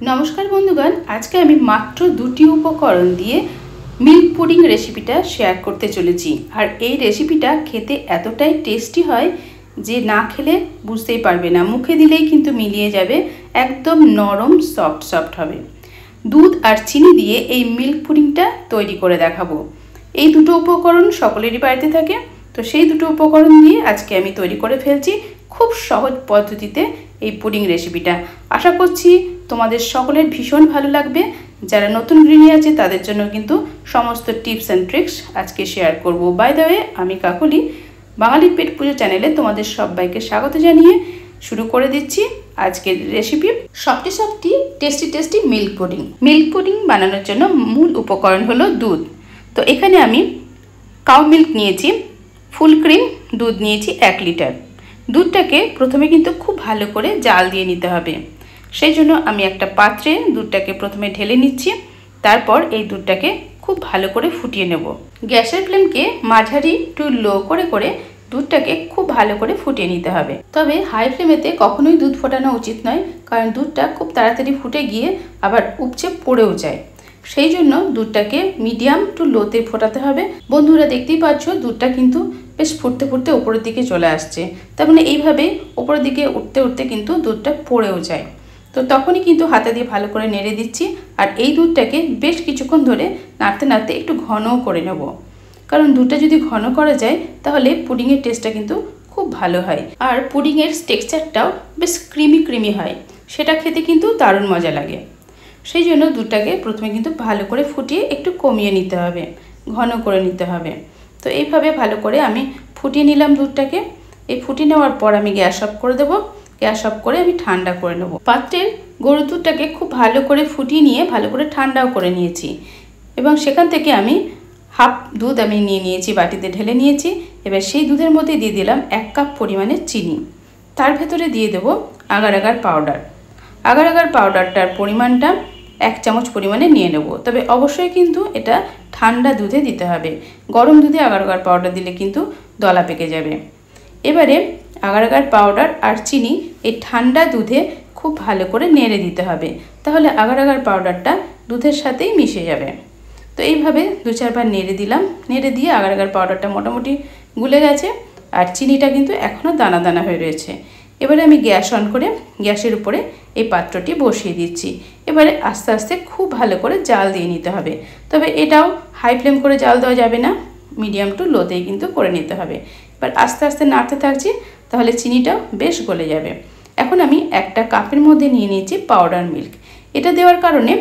नमस्कार बंधुगण, आज के आमी मात्र दुटी उपकरण दिए मिल्क पुडिंग रेसिपिटा शेयर करते चलेছি। আর এই রেসিপিটা খেতে এতটাই টেস্টি হয় যে না খেলে বুঝতেই পারবে না, মুখে দিলেই কিন্তু মিলিয়ে যাবে, একদম নরম সফট সফট হবে। দুধ আর চিনি দিয়ে এই মিল্ক পুডিংটা তৈরি করে দেখাবো। এই দুটো উপকরণ সকলেরই বাড়িতে থাকে, তো সেই দুটো উপকরণ দিয়ে আজকে আমি তৈরি করে ফেলছি খুব সহজ পদ্ধতিতে এই পুডিং রেসিপিটা। আশা করছি তোমাদের সকলের ভীষণ ভালো লাগবে। যারা নতুন গৃহিণী আছে তাদের জন্য কিন্তু সমস্ত টিপস অ্যান্ড ট্রিক্স আজকে শেয়ার করব। বাই দ্য ওয়ে, আমি কাকলি, বাঙালির পেট পুজো চ্যানেলে তোমাদের সবাইকে স্বাগত জানিয়ে শুরু করে দিচ্ছি আজকের recipe softy tasty milk pudding. Milk pudding বানানোর জন্য মূল উপকরণ হলো দুধ। তো এখানে আমি কাউ মিল্ক নিয়েছি, ফুল ক্রিম দুধ নিয়েছি 1 লিটার। দুধটাকে প্রথমে কিন্তু খুব ভালো করে জাল দিয়ে নিতে হবে। সেই জন্য আমি একটা পাত্রে দুধটাকে প্রথমে ঢেলে নিচ্ছি, তারপর এই দুধটাকে খুব ভালো করে ফুটিয়ে নেব। গ্যাসের ফ্লেমকে মাঝারি টু লো করে করে দুধটাকে খুব ভালো করে ফুটিয়ে নিতে হবে। তবে হাই ফ্লেমেতে কখনোই দুধ ফোটানো উচিত নয়, কারণ দুধটা খুব তাড়াতাড়ি ফুটে গিয়ে আবার উপচে পড়েও যায়। সেই জন্য দুধটাকে মিডিয়াম টু লোতে ফোটাতে হবে। বন্ধুরা দেখতেই পাচ্ছ দুধটা কিন্তু বেশ ফুটতে ফুটতে উপরের দিকে চলে আসছে, তার মানে এইভাবে উপরের দিকে উঠতে উঠতে কিন্তু দুধটা পড়েও যায়। তো তখনই কিন্তু হাতে দিয়ে ভালো করে নেড়ে দিচ্ছি, আর এই দুধটাকে বেশ কিছুক্ষণ ধরে নাড়তে নাড়তে একটু ঘনও করে নেব, কারণ দুধটা যদি ঘন করা যায় তাহলে পুডিংয়ের টেস্টটা কিন্তু খুব ভালো হয়, আর পুডিংয়ের টেক্সচারটাও বেশ ক্রিমি হয়, সেটা খেতে কিন্তু দারুণ মজা লাগে। সেই জন্য দুধটাকে প্রথমে কিন্তু ভালো করে ফুটিয়ে একটু কমিয়ে নিতে হবে, ঘন করে নিতে হবে। তো এইভাবে ভালো করে আমি ফুটিয়ে নিলাম দুধটাকে। এই ফুটিয়ে নেওয়ার পর আমি গ্যাস অফ করে দেবো। গ্যাস অফ করে আমি ঠান্ডা করে নেব। পাত্রের গরুর দুধটাকে খুব ভালো করে ফুটিয়ে নিয়ে ভালো করে ঠান্ডাও করে নিয়েছি, এবং সেখান থেকে আমি হাফ দুধ আমি নিয়ে নিয়েছি, বাটিতে ঢেলে নিয়েছি। এবার সেই দুধের মধ্যে দিয়ে দিলাম 1 কাপ পরিমাণের চিনি। তার ভেতরে দিয়ে দেবো agar agar powder. Agar agar পাউডারটার পরিমাণটা 1 চামচ পরিমাণে নিয়ে নেব। তবে অবশ্যই কিন্তু এটা ঠান্ডা দুধে দিতে হবে, গরম দুধে আগার আগার পাউডার দিলে কিন্তু দলা পেকে যাবে। এবারে আগার আগার পাউডার আর চিনি এই ঠান্ডা দুধে খুব ভালো করে নেড়ে দিতে হবে, তাহলে আগার আগার পাউডারটা দুধের সাথেই মিশে যাবে। তো এইভাবে 2-4 বার নেড়ে দিলাম। নেড়ে দিয়ে আগার আগার পাউডারটা মোটামুটি গুলে গেছে, আর চিনিটা কিন্তু এখনও দানা দানা হয়ে রয়েছে। এবারে আমি গ্যাস অন করে গ্যাসের উপরে এই পাত্রটি বসিয়ে দিচ্ছি। এবারে আস্তে আস্তে খুব ভালো করে জাল দিয়ে নিতে হবে। তবে এটাও হাই ফ্লেম করে জাল দেওয়া যাবে না, মিডিয়াম টু লোতেই কিন্তু করে নিতে হবে। এবার আস্তে আস্তে নাড়তে থাকছি, তাহলে চিনিটাও বেশ গলে যাবে। এখন আমি একটা কাপের মধ্যে নিয়ে নিয়েছি পাউডার মিল্ক। এটা দেওয়ার কারণে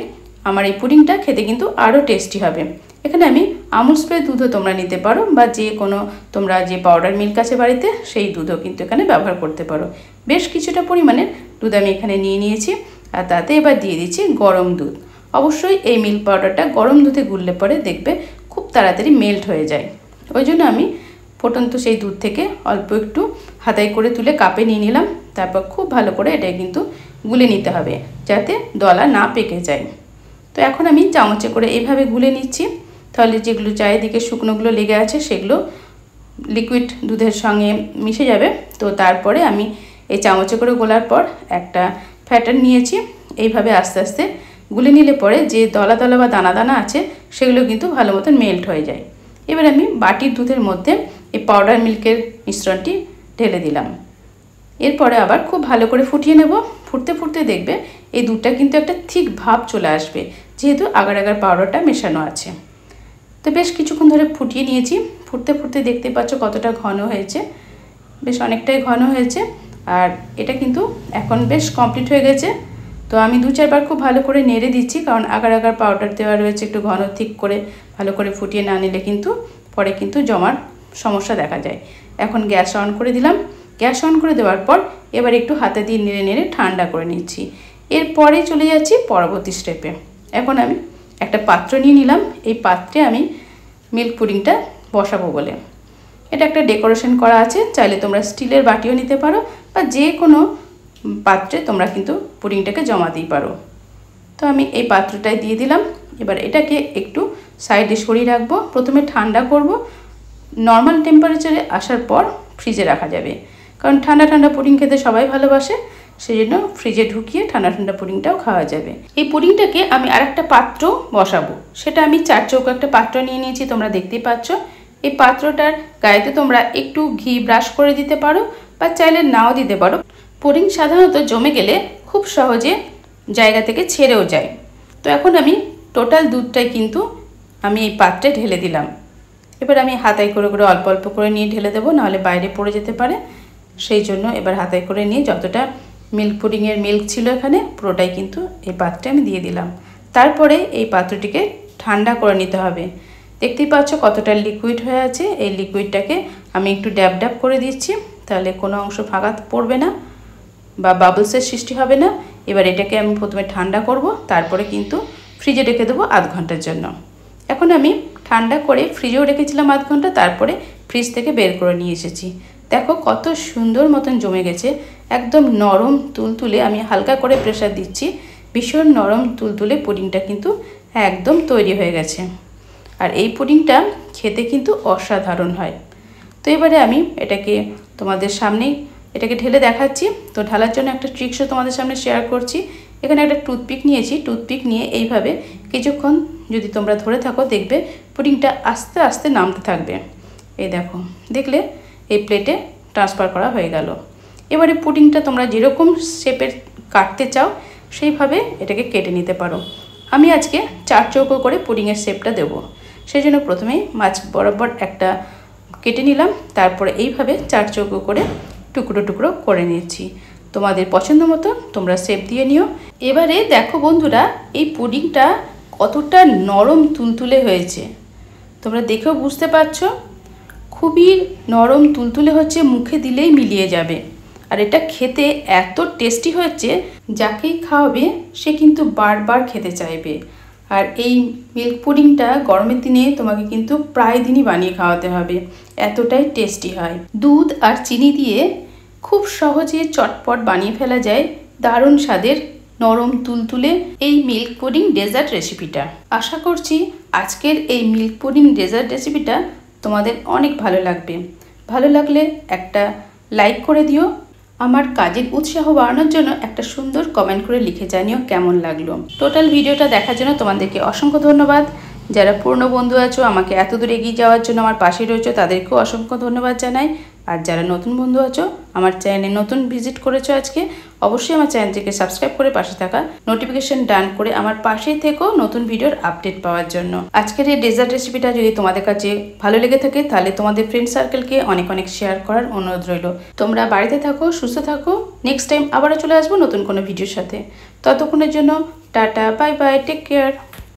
আমার এই পুডিংটা খেতে কিন্তু আরও টেস্টি হবে। এখানে আমি আমুল স্প্রে দুধও তোমরা নিতে পারো, বা যে কোনো তোমরা যে পাউডার মিল্ক আছে বাড়িতে সেই দুধও কিন্তু এখানে ব্যবহার করতে পারো। বেশ কিছুটা পরিমাণের দুধ আমি এখানে নিয়ে নিয়েছি, আর তাতে এবার দিয়ে দিচ্ছি গরম দুধ। অবশ্যই এই মিল্ক পাউডারটা গরম দুধে গুললে পরে দেখবে খুব তাড়াতাড়ি মেল্ট হয়ে যায়। ওই জন্য আমি ফুটন্ত সেই দুধ থেকে অল্প একটু হাতায় করে তুলে কাপে নিয়ে নিলাম। তারপর খুব ভালো করে এটা কিন্তু গুলে নিতে হবে, যাতে দলা না পেকে যায়। তো এখন আমি চামচে করে এইভাবে গুলে নিচ্ছি, তাহলে যেগুলো চারিদিকে শুকনোগুলো লেগে আছে সেগুলো লিকুইড দুধের সঙ্গে মিশে যাবে। তো তারপরে আমি এই চামচে করে গোলার পর একটা ফ্যাটার নিয়েছি। এইভাবে আস্তে আস্তে গুলে নিলে পরে যে দলা দলা বা দানা দানা আছে সেগুলো কিন্তু ভালো মতন মেল্ট হয়ে যায়। এবার আমি বাটির দুধের মধ্যে এই পাউডার মিল্কের মিশ্রণটি ঢেলে দিলাম। এরপরে আবার খুব ভালো করে ফুটিয়ে নেব। ফুটতে ফুটতে দেখবে এই দুধটা কিন্তু একটা থিক ভাব চলে আসবে, যেহেতু আগার আগার পাউডারটা মেশানো আছে। তো বেশ কিছুক্ষণ ধরে ফুটিয়ে নিয়েছি। ফুটতে ফুটতে দেখতে পাচ্ছ কতটা ঘন হয়েছে, বেশ অনেকটাই ঘন হয়েছে। আর এটা কিন্তু এখন বেশ কমপ্লিট হয়ে গেছে। তো আমি 2-4 বার খুব ভালো করে নেড়ে দিচ্ছি, কারণ আগার আগার পাউডার দেওয়া রয়েছে, একটু ঘন ঠিক করে ভালো করে ফুটিয়ে না নিলে কিন্তু পরে কিন্তু জমার সমস্যা দেখা যায়। এখন গ্যাস অন করে দিলাম। গ্যাস অন করে দেওয়ার পর এবার একটু হাতে দিয়ে নেড়ে নেড়ে ঠান্ডা করে নিচ্ছি। এরপরে চলে যাচ্ছি পরবর্তী স্টেপে। এখন আমি একটা পাত্র নিয়ে নিলাম। এই পাত্রে আমি মিল্ক পুডিংটা বসাবো বলে এটা একটা ডেকোরেশন করা আছে। চাইলে তোমরা স্টিলের বাটিও নিতে পারো, বা যে কোনো পাত্রে তোমরা কিন্তু পুডিংটাকে জমাতেই পারো। তো আমি এই পাত্রটায় দিয়ে দিলাম। এবার এটাকে একটু সাইডে সরিয়ে রাখবো। প্রথমে ঠান্ডা করব, নর্মাল টেম্পারেচারে আসার পর ফ্রিজে রাখা যাবে, কারণ ঠান্ডা ঠান্ডা পুডিং খেতে সবাই ভালোবাসে। সেই জন্য ফ্রিজে ঢুকিয়ে ঠান্ডা ঠান্ডা পুডিংটাও খাওয়া যাবে। এই পুডিংটাকে আমি আরেকটা পাত্র বসাবো, সেটা আমি 4 চৌকো একটা পাত্র নিয়ে নিয়েছি, তোমরা দেখতেই পাচ্ছ। এই পাত্রটার গায়েতে তোমরা একটু ঘি ব্রাশ করে দিতে পারো বা চাইলে নাও দিতে পারো। পুডিং সাধারণত জমে গেলে খুব সহজে জায়গা থেকে ছেড়েও যায়। তো এখন আমি টোটাল দুধটাই কিন্তু আমি এই পাত্রে ঢেলে দিলাম। এবার আমি হাতায় করে করে অল্প অল্প করে নিয়ে ঢেলে দেবো, নাহলে বাইরে পড়ে যেতে পারে। সেই জন্য এবার হাতায় করে নিয়ে যতটা মিল্ক পুডিংয়ের মিল্ক ছিল এখানে পুরোটাই কিন্তু এই পাত্রে আমি দিয়ে দিলাম। তারপরে এই পাত্রটিকে ঠান্ডা করে নিতে হবে। দেখতেই পাচ্ছ কতটা লিকুইড হয়ে আছে। এই লিকুইডটাকে আমি একটু ড্যাব ড্যাব করে দিচ্ছি, তাহলে কোনো অংশ ফাঁকা পড়বে না বা বাবলসের সৃষ্টি হবে না। এবার এটাকে আমি প্রথমে ঠান্ডা করব, তারপরে কিন্তু ফ্রিজে রেখে দেবো আধ ঘন্টার জন্য। এখন আমি ঠান্ডা করে ফ্রিজেও রেখেছিলাম আধ ঘন্টা, তারপরে ফ্রিজ থেকে বের করে নিয়ে এসেছি। দেখো কত সুন্দর মতন জমে গেছে, একদম নরম তুলতুলে। আমি হালকা করে প্রেসার দিচ্ছি, ভীষণ নরম তুলতুলে পুডিংটা কিন্তু একদম তৈরি হয়ে গেছে। আর এই পুডিংটা খেতে কিন্তু অসাধারণ হয়। তো এবারে আমি এটাকে তোমাদের সামনেই এটাকে ঢেলে দেখাচ্ছি। তো ঢালার জন্য একটা ট্রিক্সও তোমাদের সামনে শেয়ার করছি। এখানে একটা টুথপিক নিয়েছি, টুথপিক নিয়ে এইভাবে কিছুক্ষণ যদি তোমরা ধরে থাকো দেখবে পুডিংটা আস্তে আস্তে নামতে থাকবে। এই দেখো, দেখলে এই প্লেটে ট্রান্সফার করা হয়ে গেল। এবারে পুডিংটা তোমরা যেরকম শেপের কাটতে চাও সেইভাবে এটাকে কেটে নিতে পারো। আমি আজকে 4 চৌকো করে পুডিংয়ের শেপটা দেবো, সেই জন্য প্রথমেই মাছ বরাবর একটা কেটে নিলাম, তারপরে এইভাবে 4 চৌকো করে টুকরো টুকরো করে নিয়েছি। তোমাদের পছন্দ মতো তোমরা শেপ দিয়ে নিও। এবারে দেখো বন্ধুরা, এই পুডিংটা কতটা নরম তুলতুলে হয়েছে, তোমরা দেখেও বুঝতে পারছো। খুবই নরম তুলতুলে হচ্ছে, মুখে দিলেই মিলিয়ে যাবে। আর এটা খেতে এত টেস্টি হচ্ছে, যাকেই খাওয়াবে সে কিন্তু বারবার খেতে চাইবে। আর এই মিল্ক পুডিংটা গরমের দিনে তোমাকে কিন্তু প্রায় দিনই বানিয়ে খাওয়াতে হবে, এতটাই টেস্টি হয়। দুধ আর চিনি দিয়ে খুব সহজে চটপট বানিয়ে ফেলা যায় দারুণ স্বাদের নরম তুলতুলে এই মিল্ক পুডিং ডেজার্ট রেসিপিটা। আশা করছি আজকের এই মিল্ক পুডিং ডেজার্ট রেসিপিটা তোমাদের অনেক ভালো লাগবে। ভালো লাগলে একটা লাইক করে দিও। আমার কাজের উৎসাহ বাড়ানোর জন্য একটা সুন্দর কমেন্ট করে লিখে জানিও কেমন লাগলো। টোটাল ভিডিওটা দেখার জন্য তোমাদেরকে অসংখ্য ধন্যবাদ। যারা পুরনো বন্ধু আছো, আমাকে এত দূর এগিয়ে যাওয়ার জন্য আমার পাশে রয়েছো, তাদেরকেও অসংখ্য ধন্যবাদ জানাই। আর যারা নতুন বন্ধু আছো, আমার চ্যানেলে নতুন ভিজিট করেছো আজকে, অবশ্যই আমার চ্যানেলটিকে সাবস্ক্রাইব করে পাশে থাকা নোটিফিকেশন ডান করে আমার পাশেই থেকো নতুন ভিডিওর আপডেট পাওয়ার জন্য। আজকের এই ডেজার্ট রেসিপিটা যদি তোমাদের কাছে ভালো লেগে থাকে, তাহলে তোমাদের ফ্রেন্ড সার্কেলকে অনেক অনেক শেয়ার করার অনুরোধ রইল। তোমরা বাড়িতে থাকো, সুস্থ থাকো। নেক্সট টাইম আবারও চলে আসবো নতুন কোনো ভিডিওর সাথে। ততক্ষণের জন্য tata, bye bye, take care.